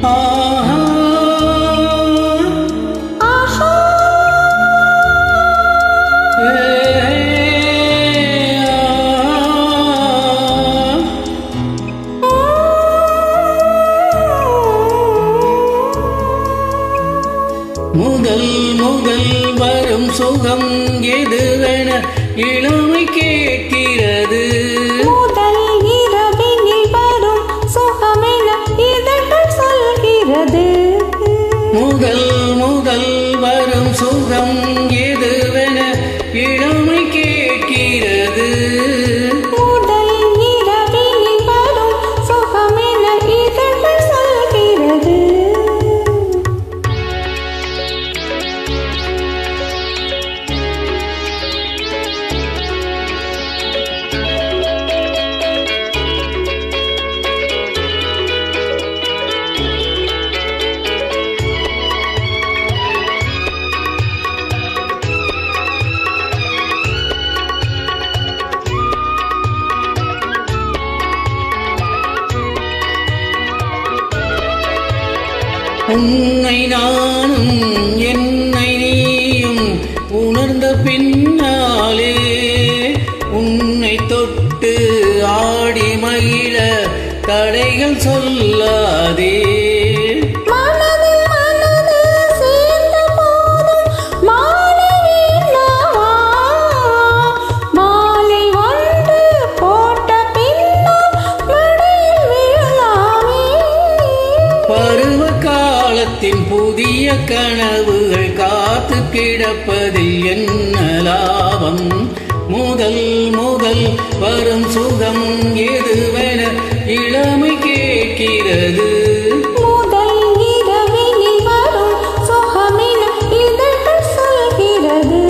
முதல் முதல் வரும் சுகம் எதுவென இளமை கேட்கிறது. முதல் இரவினில் வரும் சுகமென இதழ்கள் சொல்கிறது. முதல் முதல் வரும் சுகம் எதுவென இளமை கேட்கிறது. முதல் இரவினில் வரும் சுகமென இதழ்கள் சொல்கிறது. உன்னை நானும் என்னை நீயும் உணர்ந்த பின்னாலே உன்னை தொட்டு ஆடி மகிழ தடைகள் சொல்லாதே. மனதில் மனது சேர்ந்த போதும் மாலை வேண்டாமா? மாலை ஒன்று போட்ட பின்னால் மடியில் வீழலாமே. பருவ காலத்தின் புதிய கனவுகள் காத்து கிடப்பதில் என்ன லாபம்? முதல் முதல் வரும் சுகம் எதுவென இளமை கேட்கிறது. முதல் இரவினில் வரும் சுகமென இதழ்கள் சொல்கிறது.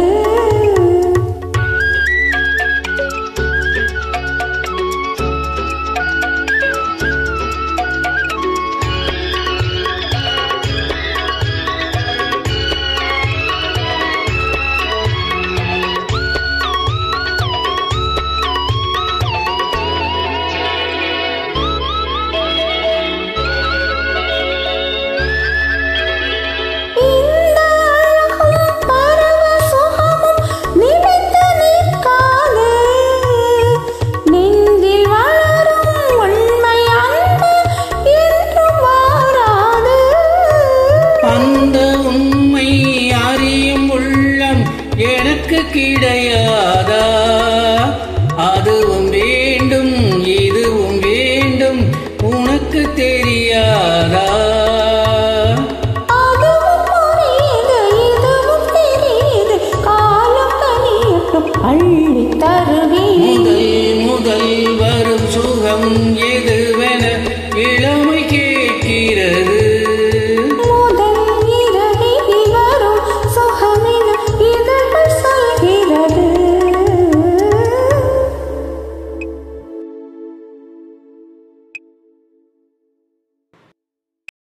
எனக்கு கிடையாதா? அதுவும் வேண்டும் இதுவும் வேண்டும் உனக்கு தெரியாதா? அதுவும் புரியுது இதுவும் தெரியுது காலம் தனியட்டும் அள்ளி தருவேன். முதல் முதல் வரும் சுகம் எது